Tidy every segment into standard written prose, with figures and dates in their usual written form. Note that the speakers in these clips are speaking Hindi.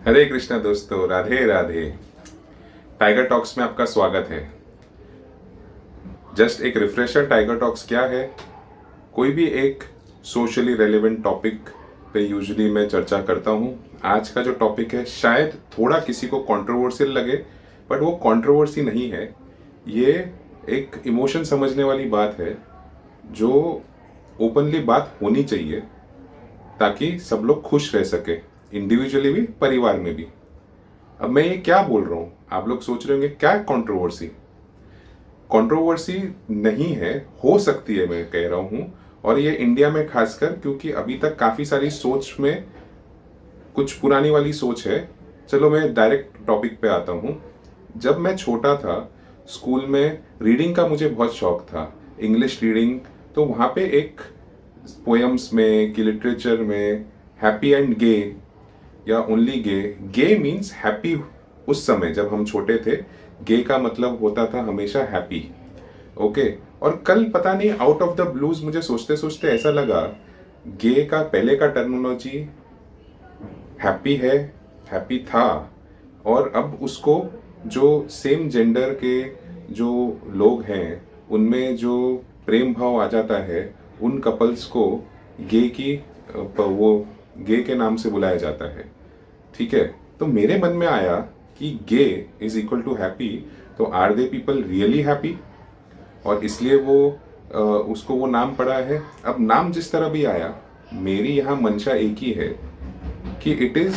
हरे कृष्णा दोस्तों, राधे राधे। टाइगर टॉक्स में आपका स्वागत है। जस्ट एक रिफ्रेशर, टाइगर टॉक्स क्या है? कोई भी एक सोशली रेलेवेंट टॉपिक पे यूजुअली मैं चर्चा करता हूँ। आज का जो टॉपिक है शायद थोड़ा किसी को कंट्रोवर्शियल लगे, बट वो कंट्रोवर्सी नहीं है। ये एक इमोशन समझने वाली बात है जो ओपनली बात होनी चाहिए ताकि सब लोग खुश रह सके, इंडिविजुअली भी, परिवार में भी। अब मैं ये क्या बोल रहा हूँ, आप लोग सोच रहे होंगे क्या कंट्रोवर्सी। कंट्रोवर्सी नहीं है, हो सकती है, मैं कह रहा हूँ। और ये इंडिया में खासकर, क्योंकि अभी तक काफ़ी सारी सोच में कुछ पुरानी वाली सोच है। चलो मैं डायरेक्ट टॉपिक पे आता हूँ। जब मैं छोटा था, स्कूल में रीडिंग का मुझे बहुत शौक था, इंग्लिश रीडिंग। तो वहाँ पे एक पोएम्स में कि लिटरेचर में हैप्पी एंड गे या ओनली गे, गे मीन्स हैप्पी। उस समय जब हम छोटे थे, गे का मतलब होता था हमेशा हैप्पी। ओके। और कल पता नहीं आउट ऑफ द ब्लूज मुझे सोचते सोचते ऐसा लगा, गे का पहले का टर्मिनोलॉजी हैप्पी है, हैप्पी था। और अब उसको जो सेम जेंडर के जो लोग हैं उनमें जो प्रेम भाव आ जाता है, उन कपल्स को गे की वो गे के नाम से बुलाया जाता है। ठीक है। तो मेरे मन में आया कि gay is equal to happy, तो are they people really happy? और इसलिए उसको वो नाम पड़ा है। अब नाम जिस तरह भी आया, मेरी यहाँ मंशा एक ही है कि it is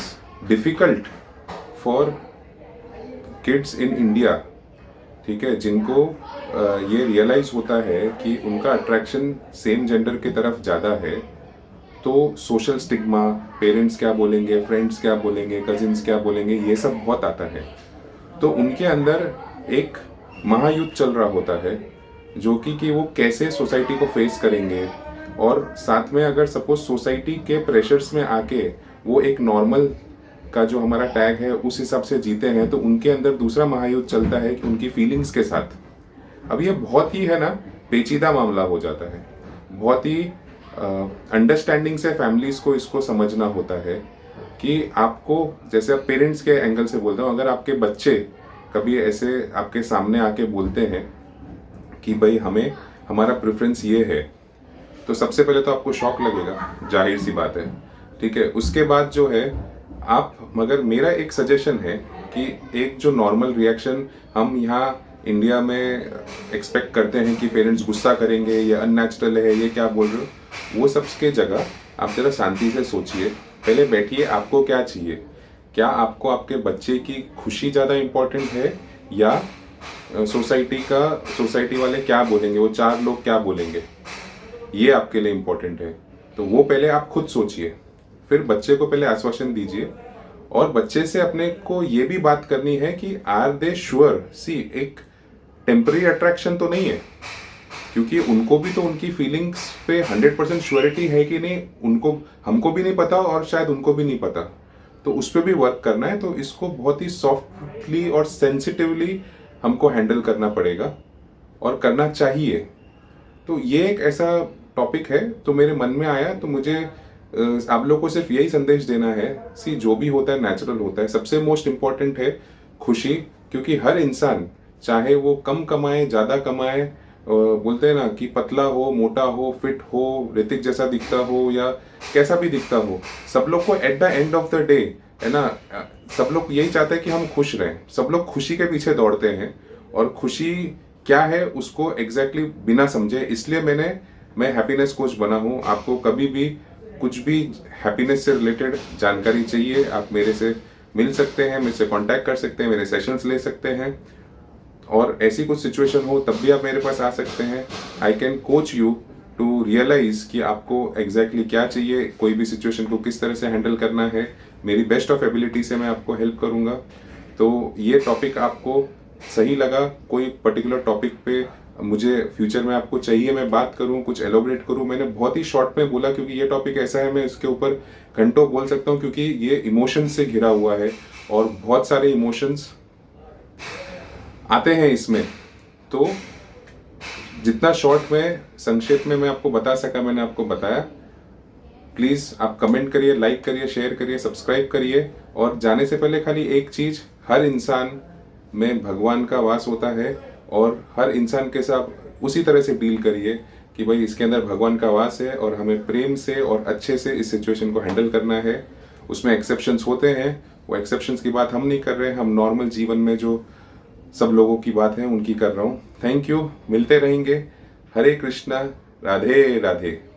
difficult for kids in India, ठीक है, जिनको ये रियलाइज होता है कि उनका अट्रैक्शन सेम जेंडर की तरफ ज़्यादा है, तो सोशल स्टिग्मा, पेरेंट्स क्या बोलेंगे, फ्रेंड्स क्या बोलेंगे, कजिन्स क्या बोलेंगे, ये सब बहुत आता है। तो उनके अंदर एक महायुद्ध चल रहा होता है, जो कि वो कैसे सोसाइटी को फेस करेंगे। और साथ में अगर सपोज सोसाइटी के प्रेशर्स में आके वो एक नॉर्मल का जो हमारा टैग है उस हिसाब से जीते हैं, तो उनके अंदर दूसरा महायुद्ध चलता है कि उनकी फीलिंग्स के साथ। अब ये बहुत ही है ना, पेचीदा मामला हो जाता है। बहुत ही अंडरस्टैंडिंग से फैमिलीज को इसको समझना होता है कि आपको, जैसे आप पेरेंट्स के एंगल से बोलते हो, अगर आपके बच्चे कभी ऐसे आपके सामने आके बोलते हैं कि भाई हमें हमारा प्रेफरेंस ये है, तो सबसे पहले तो आपको शॉक लगेगा, जाहिर सी बात है। ठीक है। उसके बाद जो है आप, मगर मेरा एक सजेशन है कि एक जो नॉर्मल रिएक्शन हम यहाँ इंडिया में एक्सपेक्ट करते हैं कि पेरेंट्स गुस्सा करेंगे, ये अननेचुरल है, ये क्या बोल रहे हो, वो सब के जगह आप जरा शांति से सोचिए। पहले बैठिए, आपको क्या चाहिए? क्या आपको आपके बच्चे की खुशी ज़्यादा इम्पोर्टेंट है, या सोसाइटी वाले क्या बोलेंगे, वो चार लोग क्या बोलेंगे, ये आपके लिए इम्पोर्टेंट है? तो वो पहले आप खुद सोचिए, फिर बच्चे को पहले आश्वासन दीजिए। और बच्चे से अपने को ये भी बात करनी है कि आर दे श्योर, सी एक टेम्पररी अट्रैक्शन तो नहीं है, क्योंकि उनको भी तो उनकी फीलिंग्स पे 100% श्योरिटी है कि नहीं, उनको, हमको भी नहीं पता और शायद उनको भी नहीं पता। तो उस पर भी वर्क करना है। तो इसको बहुत ही सॉफ्टली और सेंसिटिवली हमको हैंडल करना पड़ेगा और करना चाहिए। तो ये एक ऐसा टॉपिक है, तो मेरे मन में आया, तो मुझे आप लोगों को सिर्फ यही संदेश देना है, सी जो भी होता है नेचुरल होता है। सबसे मोस्ट इम्पॉर्टेंट है खुशी, क्योंकि हर इंसान, चाहे वो कम कमाए ज़्यादा कमाए, बोलते हैं ना कि पतला हो, मोटा हो, फिट हो, ऋतिक जैसा दिखता हो या कैसा भी दिखता हो, सब लोग को at the end of the day, है ना, सब लोग यही चाहते हैं कि हम खुश रहें। सब लोग खुशी के पीछे दौड़ते हैं, और खुशी क्या है उसको एग्जैक्टली बिना समझे। इसलिए मैं हैप्पीनेस कोच बना हूँ। आपको कभी भी कुछ भी हैप्पीनेस से रिलेटेड जानकारी चाहिए, आप मेरे से मिल सकते हैं, मेरे से कांटेक्ट कर सकते हैं, मेरे सेशंस ले सकते हैं। और ऐसी कुछ सिचुएशन हो तब भी आप मेरे पास आ सकते हैं। I can coach you to realise कि आपको एग्जैक्टली क्या चाहिए, कोई भी सिचुएशन को किस तरह से हैंडल करना है। मेरी बेस्ट ऑफ एबिलिटी से मैं आपको हेल्प करूँगा। तो ये टॉपिक आपको सही लगा, कोई पर्टिकुलर टॉपिक पे मुझे फ्यूचर में आपको चाहिए मैं बात करूं, कुछ एलोबरेट करूं, मैंने बहुत ही शॉर्ट में बोला क्योंकि ये टॉपिक ऐसा है, मैं इसके ऊपर घंटों बोल सकता हूं, क्योंकि ये इमोशंस से घिरा हुआ है और बहुत सारे इमोशंस आते हैं इसमें। तो जितना शॉर्ट में, संक्षेप में मैं आपको बता सका, मैंने आपको बताया। प्लीज़ आप कमेंट करिए, लाइक करिए, शेयर करिए, सब्सक्राइब करिए। और जाने से पहले खाली एक चीज़, हर इंसान में भगवान का वास होता है और हर इंसान के साथ उसी तरह से डील करिए कि भाई इसके अंदर भगवान का वास है और हमें प्रेम से और अच्छे से इस सिचुएशन को हैंडल करना है। उसमें एक्सेप्शंस होते हैं, वो एक्सेप्शंस की बात हम नहीं कर रहे हैं, हम नॉर्मल जीवन में जो सब लोगों की बात है उनकी कर रहा हूँ। थैंक यू, मिलते रहेंगे। हरे कृष्णा, राधे राधे।